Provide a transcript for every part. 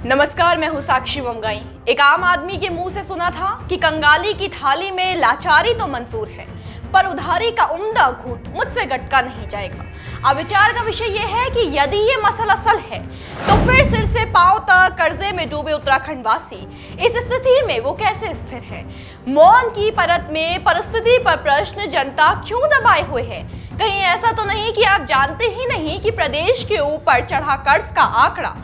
नमस्कार, मैं हूं साक्षी बमगाई। एक आम आदमी के मुंह से सुना था कि कंगाली की थाली में लाचारी तो मंजूर है, पर उधारी का उम्दा घूंट मुझसे गटका नहीं जाएगा। अब विचार का विषय यह है कि यदि ये मसला असल है तो फिर सिर से पांव तक कर्जे में डूबे उत्तराखंड वासी इस स्थिति में वो कैसे स्थिर है? मौन की परत में परिस्थिति पर प्रश्न जनता क्यों दबाए हुए है? कहीं ऐसा तो नहीं कि आप जानते ही नहीं कि प्रदेश के ऊपर चढ़ा कर्ज का आंकड़ा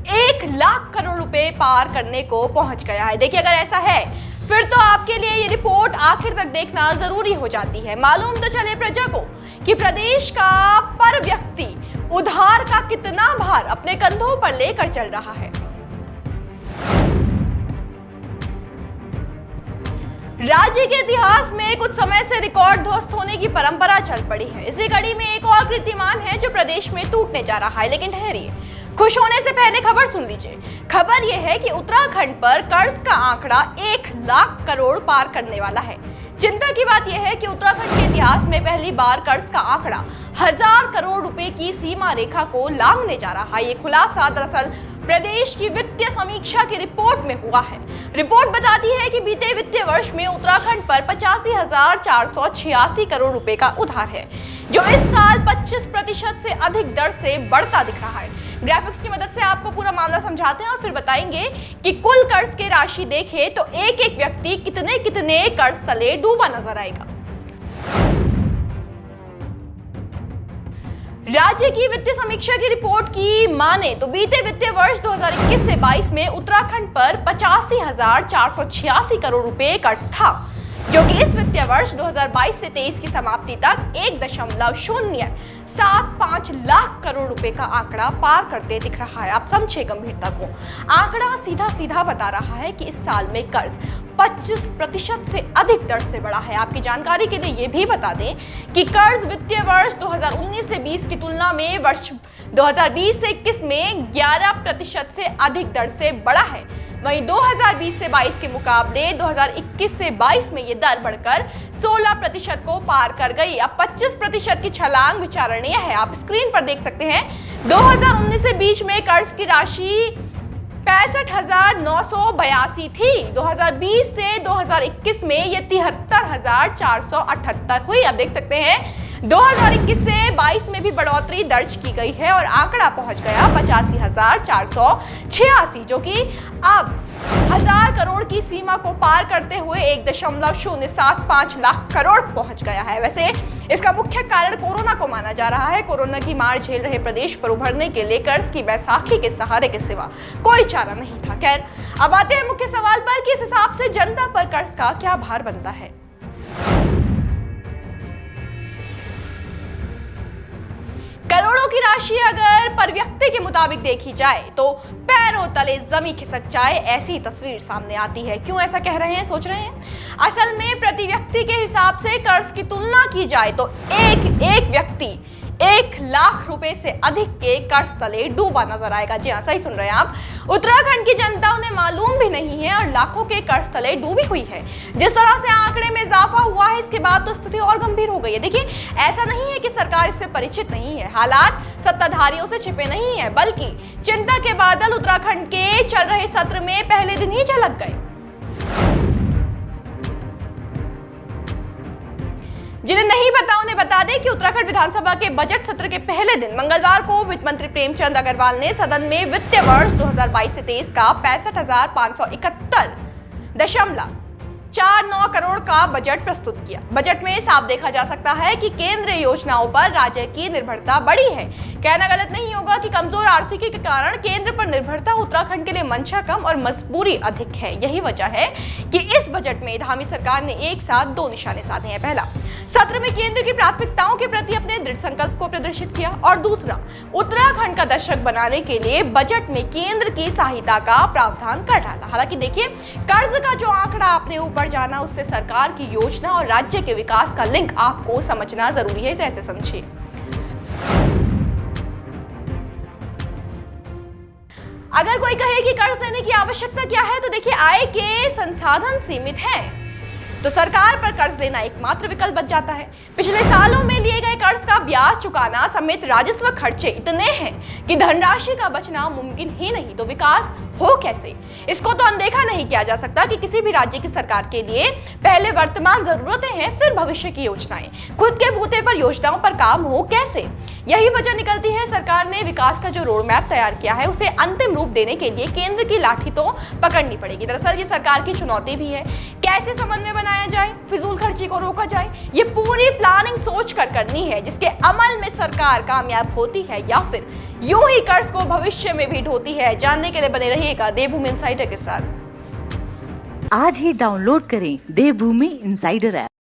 1,00,000 करोड़ रुपए पार करने को पहुंच गया है। देखिए, अगर ऐसा है फिर तो आपके लिए ये रिपोर्ट आखिर तक देखना जरूरी हो जाती है। मालूम तो चले प्रजा को कि प्रदेश का पर व्यक्ति उधार का कितना भार अपने कंधों पर लेकर चल रहा है। राज्य के इतिहास में कुछ समय से रिकॉर्ड ध्वस्त होने की परंपरा चल पड़ी है। इसी कड़ी में एक और कीर्तिमान है जो प्रदेश में टूटने जा रहा है। लेकिन ठहरिए, खुश होने से पहले खबर सुन लीजिए। खबर यह है कि उत्तराखंड पर कर्ज का आंकड़ा 1,00,000 करोड़ पार करने वाला है। चिंता की बात यह है कि उत्तराखंड के इतिहास में पहली बार कर्ज का आंकड़ा 1,000 करोड़ रुपए की सीमा रेखा को लांघने जा रहा है। ये खुलासा दरअसल प्रदेश की वित्तीय समीक्षा की रिपोर्ट में हुआ है। रिपोर्ट बताती है कि बीते वित्तीय वर्ष में उत्तराखंड पर 85,486 करोड़ रुपए का उधार है, जो इस साल 25% से अधिक दर से बढ़ता दिख रहा है। ग्राफिक्स की मदद से आपको पूरा मामला समझाते हैं और फिर बताएंगे कि कुल कर्ज की राशि देखें तो एक एक व्यक्ति कितने कितने कर्ज तले डूबा नजर आएगा। राज्य की वित्तीय समीक्षा की रिपोर्ट की माने तो बीते वित्तीय वर्ष 2021 से 22 में उत्तराखंड पर 85,486 करोड़ रुपए कर्ज था, जो कि इस वित्तीय वर्ष 2022 से 23 की समाप्ति तक 1.075 लाख करोड़ रुपए का आंकड़ा पार करते दिख रहा है। आप समझे गंभीरता को। आंकड़ा सीधा सीधा बता रहा है कि इस साल में कर्ज 25% से अधिक दर से बढ़ा है। आपकी जानकारी के लिए ये भी बता दें कि कर्ज वित्तीय वर्ष 2019 से 20 की तुलना में वर्ष 2020 से 21 में 11% से अधिक दर से बढ़ा है। वहीं 2020 से 22 के मुकाबले 2021 से 22 में ये दर बढ़कर 16% को पार कर गई। अब 25% की छलांग विचारणीय है। आप स्क्रीन पर देख सकते हैं 2019 से 20 में कर्ज की राशि 65,982 थी। 2020 से 2021 में ये 73,478 हुई। अब देख सकते हैं 2021 से 22 में भी बढ़ोतरी दर्ज की गई है और आंकड़ा पहुंच गया 85,486, जो कि अब 1,000 करोड़ की सीमा को पार करते हुए 1.075 लाख करोड़ पहुंच गया है। वैसे इसका मुख्य कारण कोरोना को माना जा रहा है। कोरोना की मार झेल रहे प्रदेश पर उभरने के लिए कर्ज की बैसाखी के सहारे के सिवा कोई चारा नहीं था। खैर, अब आते हैं मुख्य सवाल पर कि इस हिसाब से जनता पर कर्ज का क्या भार बनता है। करोड़ों की राशि अगर पर व्यक्ति के मुताबिक देखी जाए तो पैरों तले जमीन खिसक जाए, ऐसी तस्वीर सामने आती है। क्यों ऐसा कह रहे हैं, सोच रहे हैं? असल में प्रति व्यक्ति के हिसाब से कर्ज की तुलना की जाए तो एक व्यक्ति 1,00,000 रुपए से अधिक के कर्ज तले डूबा नजर आएगा। जी हाँ, सही सुन रहे हैं आप। उत्तराखंड की जनता उन्हें मालूम भी नहीं है और लाखों के कर्ज तले डूबी हुई है। जिस तरह से आंकड़े में इजाफा हुआ है, इसके बाद तो स्थिति और गंभीर हो गई है। देखिए, ऐसा नहीं है कि सरकार इससे परिचित नहीं है, हालात सत्ताधारियों से छिपे नहीं है, बल्कि चिंता के बादल उत्तराखंड के चल रहे सत्र में पहले दिन ही झलक गए। जिन्हें नहीं पता उन्हें बता दें कि उत्तराखंड विधानसभा के बजट सत्र के पहले दिन मंगलवार को वित्त मंत्री प्रेमचंद अग्रवाल ने सदन में वित्तीय वर्ष 2022 से 23 का 65,571.49 करोड़ का बजट प्रस्तुत किया। बजट में साफ देखा जा सकता है कि केंद्रीय योजनाओं पर राज्य की निर्भरता बढ़ी है। कहना गलत नहीं होगा कि कमजोर आर्थिकी के कारण केंद्र पर निर्भरता उत्तराखंड के लिए मंशा कम और मजबूरी अधिक है। यही वजह है कि इस बजट में धामी सरकार ने एक साथ 2 निशाने साधे हैं। पहला, सत्र में केंद्र की प्राथमिकताओं के प्रति अपने दृढ़ संकल्प को प्रदर्शित किया और दूसरा, उत्तराखंड का दशक बनाने के लिए बजट में केंद्र की सहायता का प्रावधान कर डाला। हालांकि देखिए, कर्ज का जो आंकड़ा आपने ऊपर जाना, उससे सरकार की योजना और राज्य के विकास का लिंक आपको समझना जरूरी है। इसे ऐसे समझिए। अगर कोई कहे कि कर्ज लेने की आवश्यकता क्या है, तो देखिए, आय के संसाधन सीमित हैं तो सरकार पर कर्ज लेना एकमात्र विकल्प बच जाता है। पिछले सालों में लिए गए कर्ज का ब्याज चुकाना समेत राजस्व खर्चे इतने हैं कि धनराशि का बचना मुमकिन ही नहीं, तो विकास हो कैसे? इसको तो अनदेखा नहीं किया जा सकता कि किसी भी राज्य की सरकार के लिए पहले वर्तमान जरूरतें हैं, फिर भविष्य की योजनाएं। खुद के बूते पर योजनाओं पर काम हो कैसे? यही वजह निकलती है सरकार ने विकास का जो रोड मैप तैयार किया है उसे अंतिम रूप देने के लिए केंद्र की लाठी तो पकड़नी पड़ेगी। दरअसल ये सरकार की चुनौती भी है, कैसे समन्वय बनाया जाए, फिजूल खर्ची को रोका जाए, ये पूरी प्लानिंग सोच कर करनी है, जिसके अमल में सरकार कामयाब होती है या फिर यूं ही कर्ज को भविष्य में भी ढोती है। जानने के लिए बने रहिएगा देवभूमि इनसाइडर के साथ। आज ही डाउनलोड करें देवभूमि इनसाइडर ऐप।